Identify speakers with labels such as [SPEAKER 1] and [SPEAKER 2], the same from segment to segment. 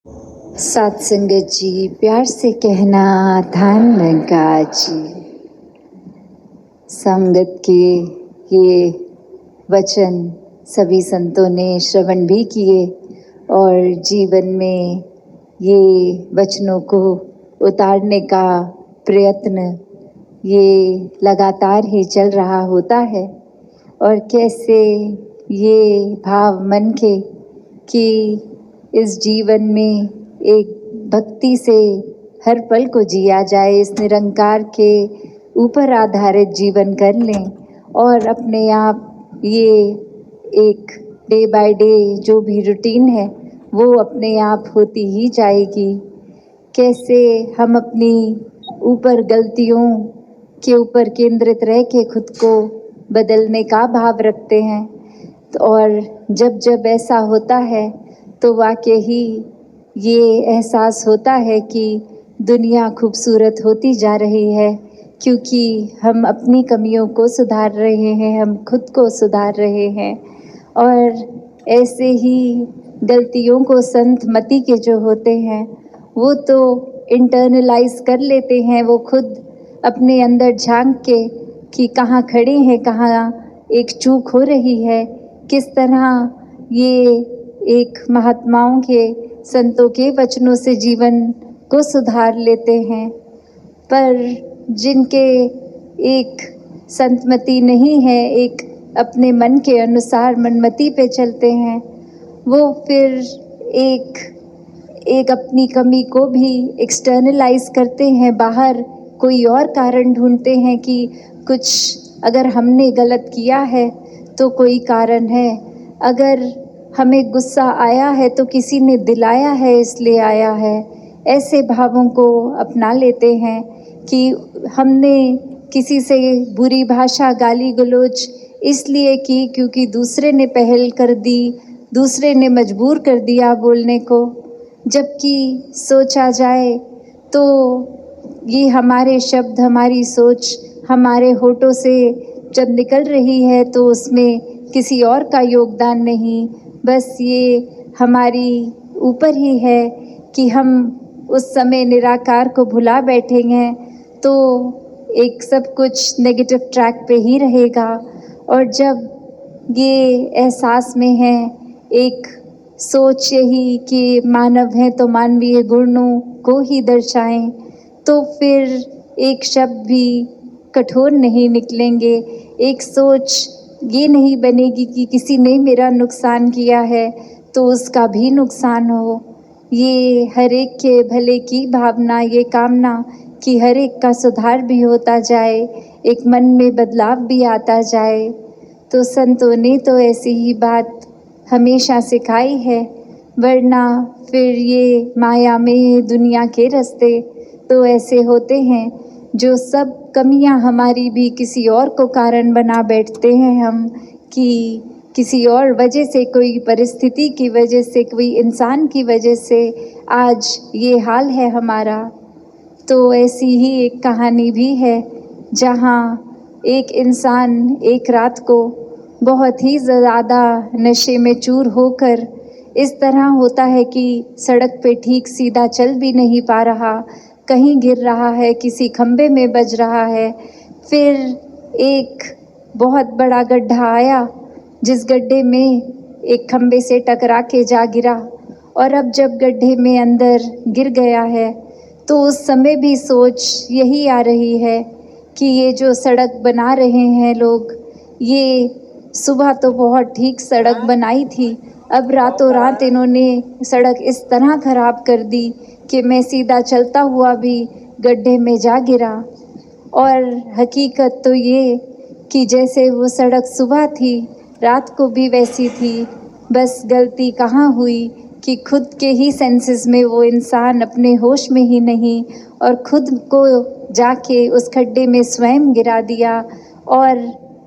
[SPEAKER 1] सात संगत जी, प्यार से कहना ध्यान लगा जी। संगत के ये वचन सभी संतों ने श्रवण भी किए और जीवन में ये वचनों को उतारने का प्रयत्न ये लगातार ही चल रहा होता है। और कैसे ये भाव मन के कि इस जीवन में एक भक्ति से हर पल को जिया जाए, इस निरंकार के ऊपर आधारित जीवन कर लें और अपने आप ये एक डे बाय डे जो भी रूटीन है वो अपने आप होती ही जाएगी। कैसे हम अपनी ऊपर गलतियों के ऊपर केंद्रित रह के खुद को बदलने का भाव रखते हैं, और जब जब ऐसा होता है तो वाकई ही ये एहसास होता है कि दुनिया खूबसूरत होती जा रही है, क्योंकि हम अपनी कमियों को सुधार रहे हैं, हम खुद को सुधार रहे हैं। और ऐसे ही गलतियों को संत मति के जो होते हैं वो तो इंटरनलाइज कर लेते हैं, वो खुद अपने अंदर झांक के कि कहाँ खड़े हैं, कहाँ एक चूक हो रही है, किस तरह ये एक महात्माओं के संतों के वचनों से जीवन को सुधार लेते हैं। पर जिनके एक संतमति नहीं है, एक अपने मन के अनुसार मनमति पे चलते हैं, वो फिर एक अपनी कमी को भी एक्सटर्नलाइज करते हैं, बाहर कोई और कारण ढूंढते हैं कि कुछ अगर हमने गलत किया है तो कोई कारण है, अगर हमें गुस्सा आया है तो किसी ने दिलाया है इसलिए आया है। ऐसे भावों को अपना लेते हैं कि हमने किसी से बुरी भाषा गाली गलौज इसलिए की क्योंकि दूसरे ने पहल कर दी, दूसरे ने मजबूर कर दिया बोलने को। जबकि सोचा जाए तो ये हमारे शब्द, हमारी सोच हमारे होठों से जब निकल रही है तो उसमें किसी और का योगदान नहीं, बस ये हमारी ऊपर ही है कि हम उस समय निराकार को भुला बैठेंगे तो एक सब कुछ नेगेटिव ट्रैक पे ही रहेगा। और जब ये एहसास में है, एक सोच यही कि मानव है तो मानवीय गुणों को ही दर्शाएं, तो फिर एक शब्द भी कठोर नहीं निकलेंगे, एक सोच ये नहीं बनेगी कि किसी ने मेरा नुकसान किया है तो उसका भी नुकसान हो। ये हर एक के भले की भावना, ये कामना कि हर एक का सुधार भी होता जाए, एक मन में बदलाव भी आता जाए। तो संतों ने तो ऐसी ही बात हमेशा सिखाई है, वरना फिर ये माया में दुनिया के रास्ते तो ऐसे होते हैं जो सब कमियां हमारी भी किसी और को कारण बना बैठते हैं हम, कि किसी और वजह से, कोई परिस्थिति की वजह से, कोई इंसान की वजह से आज ये हाल है हमारा। तो ऐसी ही एक कहानी भी है जहाँ एक इंसान एक रात को बहुत ही ज़्यादा नशे में चूर होकर इस तरह होता है कि सड़क पे ठीक सीधा चल भी नहीं पा रहा, कहीं गिर रहा है, किसी खंबे में बज रहा है। फिर एक बहुत बड़ा गड्ढा आया जिस गड्ढे में एक खंबे से टकरा के जा गिरा, और अब जब गड्ढे में अंदर गिर गया है तो उस समय भी सोच यही आ रही है कि ये जो सड़क बना रहे हैं लोग, ये सुबह तो बहुत ठीक सड़क बनाई थी, अब रातों रात इन्होंने सड़क इस तरह खराब कर दी कि मैं सीधा चलता हुआ भी गड्ढे में जा गिरा। और हकीकत तो ये कि जैसे वो सड़क सुबह थी रात को भी वैसी थी, बस गलती कहाँ हुई कि खुद के ही सेंसेस में वो इंसान अपने होश में ही नहीं, और खुद को जाके उस खड्डे में स्वयं गिरा दिया। और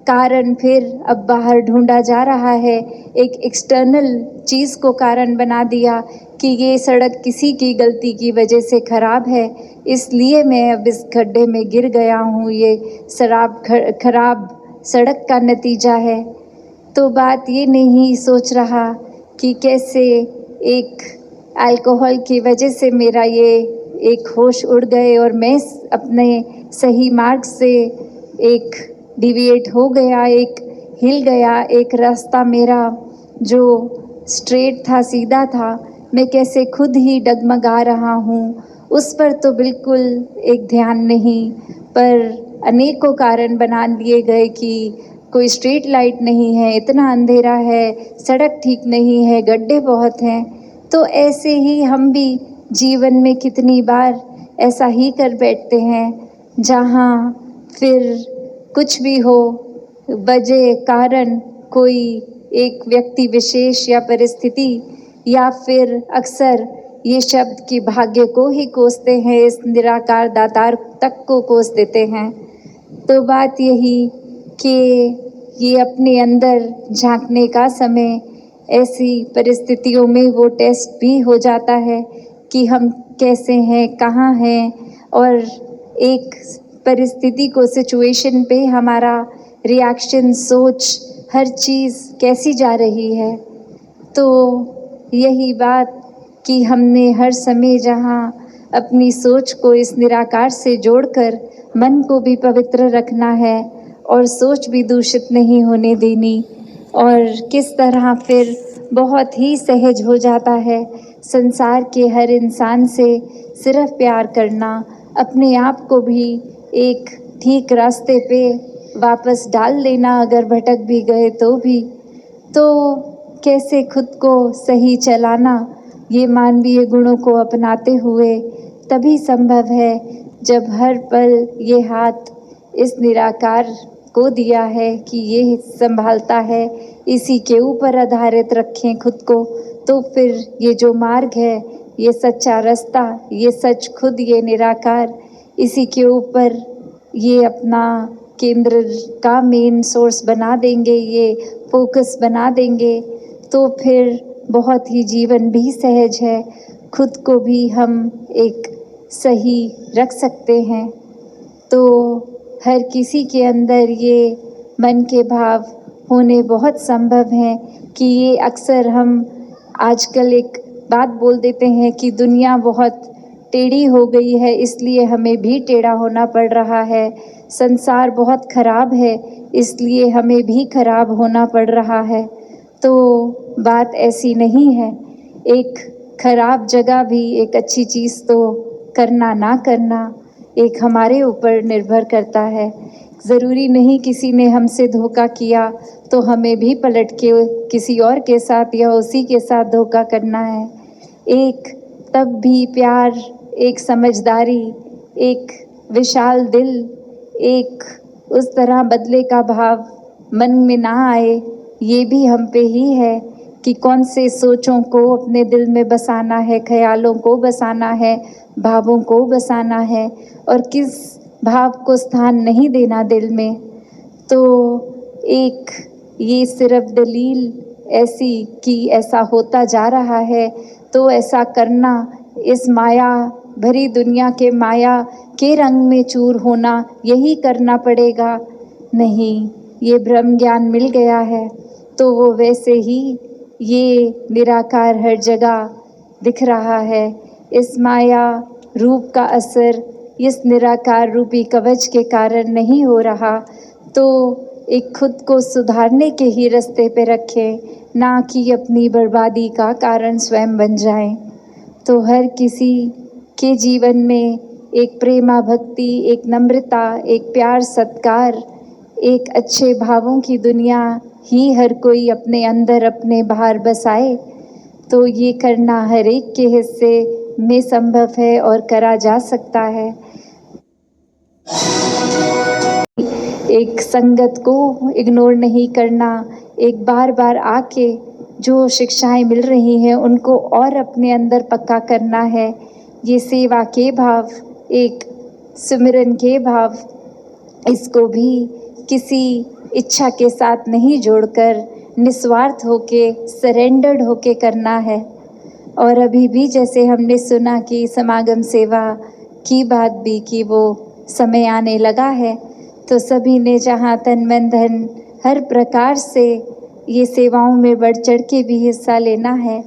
[SPEAKER 1] कारण फिर अब बाहर ढूंढा जा रहा है, एक एक्सटर्नल चीज़ को कारण बना दिया कि ये सड़क किसी की गलती की वजह से ख़राब है, इसलिए मैं अब इस खड्डे में गिर गया हूँ, ये खराब सड़क का नतीजा है। तो बात ये नहीं सोच रहा कि कैसे एक अल्कोहल की वजह से मेरा ये एक होश उड़ गए और मैं अपने सही मार्ग से एक डिविएट हो गया, एक हिल गया। एक रास्ता मेरा जो स्ट्रेट था, सीधा था, मैं कैसे खुद ही डगमगा रहा हूँ, उस पर तो बिल्कुल एक ध्यान नहीं, पर अनेकों कारण बना लिए गए कि कोई स्ट्रीट लाइट नहीं है, इतना अंधेरा है, सड़क ठीक नहीं है, गड्ढे बहुत हैं। तो ऐसे ही हम भी जीवन में कितनी बार ऐसा ही कर बैठते हैं, जहाँ फिर कुछ भी हो, वजह कारण कोई एक व्यक्ति विशेष या परिस्थिति, या फिर अक्सर ये शब्द कि भाग्य को ही कोसते हैं, इस निराकार दातार तक को कोस देते हैं। तो बात यही कि ये अपने अंदर झांकने का समय, ऐसी परिस्थितियों में वो टेस्ट भी हो जाता है कि हम कैसे हैं, कहाँ हैं, और एक परिस्थिति को, सिचुएशन पे हमारा रिएक्शन, सोच, हर चीज़ कैसी जा रही है। तो यही बात कि हमने हर समय जहाँ अपनी सोच को इस निराकार से जोड़कर मन को भी पवित्र रखना है और सोच भी दूषित नहीं होने देनी, और किस तरह फिर बहुत ही सहज हो जाता है संसार के हर इंसान से सिर्फ प्यार करना, अपने आप को भी एक ठीक रास्ते पे वापस डाल लेना, अगर भटक भी गए तो भी। तो कैसे खुद को सही चलाना, ये मानवीय गुणों को अपनाते हुए तभी संभव है जब हर पल ये हाथ इस निराकार को दिया है कि ये संभालता है, इसी के ऊपर आधारित रखें खुद को। तो फिर ये जो मार्ग है, ये सच्चा रास्ता, ये सच खुद, ये निराकार, इसी के ऊपर ये अपना केंद्र का मेन सोर्स बना देंगे, ये फोकस बना देंगे, तो फिर बहुत ही जीवन भी सहज है, खुद को भी हम एक सही रख सकते हैं। तो हर किसी के अंदर ये मन के भाव होने बहुत संभव हैं कि ये अक्सर हम आजकल एक बात बोल देते हैं कि दुनिया बहुत टेढ़ी हो गई है, इसलिए हमें भी टेढ़ा होना पड़ रहा है, संसार बहुत खराब है, इसलिए हमें भी खराब होना पड़ रहा है। तो बात ऐसी नहीं है, एक खराब जगह भी एक अच्छी चीज़ तो करना ना करना एक हमारे ऊपर निर्भर करता है। ज़रूरी नहीं किसी ने हमसे धोखा किया तो हमें भी पलट के किसी और के साथ या उसी के साथ धोखा करना है। एक तब भी प्यार, एक समझदारी, एक विशाल दिल, एक उस तरह बदले का भाव मन में ना आए, ये भी हम पे ही है कि कौन से सोचों को अपने दिल में बसाना है, ख्यालों को बसाना है, भावों को बसाना है, और किस भाव को स्थान नहीं देना दिल में। तो एक ये सिर्फ दलील ऐसी कि ऐसा होता जा रहा है तो ऐसा करना, इस माया भरी दुनिया के माया के रंग में चूर होना, यही करना पड़ेगा, नहीं, ये ब्रह्म ज्ञान मिल गया है तो वो वैसे ही ये निराकार हर जगह दिख रहा है। इस माया रूप का असर इस निराकार रूपी कवच के कारण नहीं हो रहा, तो एक खुद को सुधारने के ही रास्ते पे रखें, ना कि अपनी बर्बादी का कारण स्वयं बन जाएं। तो हर किसी के जीवन में एक प्रेमा भक्ति, एक नम्रता, एक प्यार सत्कार, एक अच्छे भावों की दुनिया ही हर कोई अपने अंदर अपने बाहर बसाए, तो ये करना हर एक के हिस्से में संभव है और करा जा सकता है। एक संगत को इग्नोर नहीं करना, एक बार बार आके जो शिक्षाएं मिल रही हैं उनको और अपने अंदर पक्का करना है। ये सेवा के भाव, एक सिमरन के भाव, इसको भी किसी इच्छा के साथ नहीं जोड़कर निस्वार्थ होके, सरेंडर्ड होके करना है। और अभी भी जैसे हमने सुना कि समागम सेवा की बात भी कि वो समय आने लगा है, तो सभी ने जहाँ तन मन धन हर प्रकार से ये सेवाओं में बढ़ चढ़ के भी हिस्सा लेना है।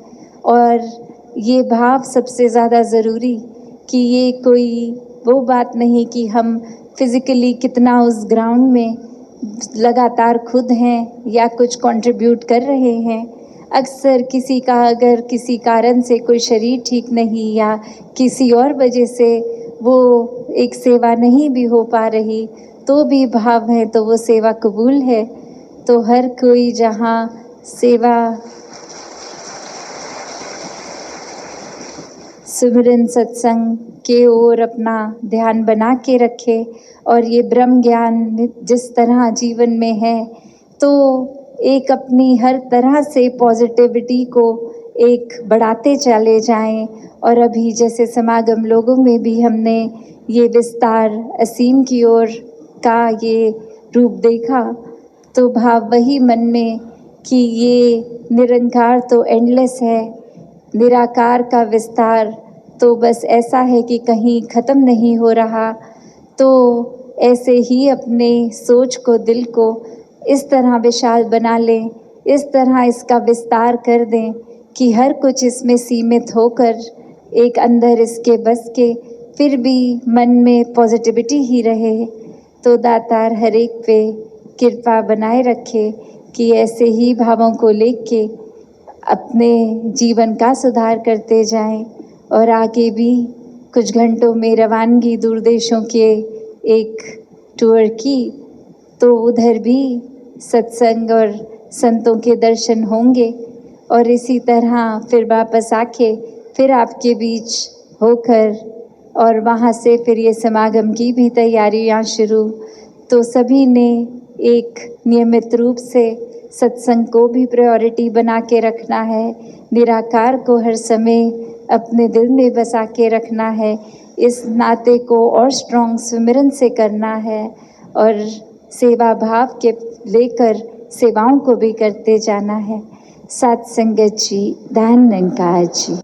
[SPEAKER 1] और ये भाव सबसे ज़्यादा ज़रूरी कि ये कोई वो बात नहीं कि हम फिज़िकली कितना उस ग्राउंड में लगातार खुद हैं या कुछ कंट्रीब्यूट कर रहे हैं। अक्सर किसी का अगर किसी कारण से कोई शरीर ठीक नहीं या किसी और वजह से वो एक सेवा नहीं भी हो पा रही, तो भी भाव है तो वो सेवा कबूल है। तो हर कोई जहाँ सेवा सिमरन सत्संग के ओर अपना ध्यान बना के रखे और ये ब्रह्म ज्ञान जिस तरह जीवन में है, तो एक अपनी हर तरह से पॉजिटिविटी को एक बढ़ाते चले जाएं। और अभी जैसे समागम लोगों में भी हमने ये विस्तार असीम की ओर का ये रूप देखा, तो भाव वही मन में कि ये निरंकार तो एंडलेस है, निराकार का विस्तार तो बस ऐसा है कि कहीं ख़त्म नहीं हो रहा। तो ऐसे ही अपने सोच को, दिल को इस तरह विशाल बना लें, इस तरह इसका विस्तार कर दें कि हर कुछ इसमें सीमित होकर एक अंदर इसके बस के फिर भी मन में पॉजिटिविटी ही रहे। तो दातार हर एक पे कृपा बनाए रखे कि ऐसे ही भावों को लेके अपने जीवन का सुधार करते जाएं। और आगे भी कुछ घंटों में रवानगी दूर देशों के एक टूर की, तो उधर भी सत्संग और संतों के दर्शन होंगे और इसी तरह फिर वापस आके फिर आपके बीच होकर और वहाँ से फिर ये समागम की भी तैयारियाँ शुरू। तो सभी ने एक नियमित रूप से सत्संग को भी प्रायोरिटी बना के रखना है, निराकार को हर समय अपने दिल में बसा के रखना है, इस नाते को और स्ट्रॉन्ग सुमिरन से करना है और सेवा भाव के लेकर सेवाओं को भी करते जाना है। सत्संगत जी, धन निरंकार जी।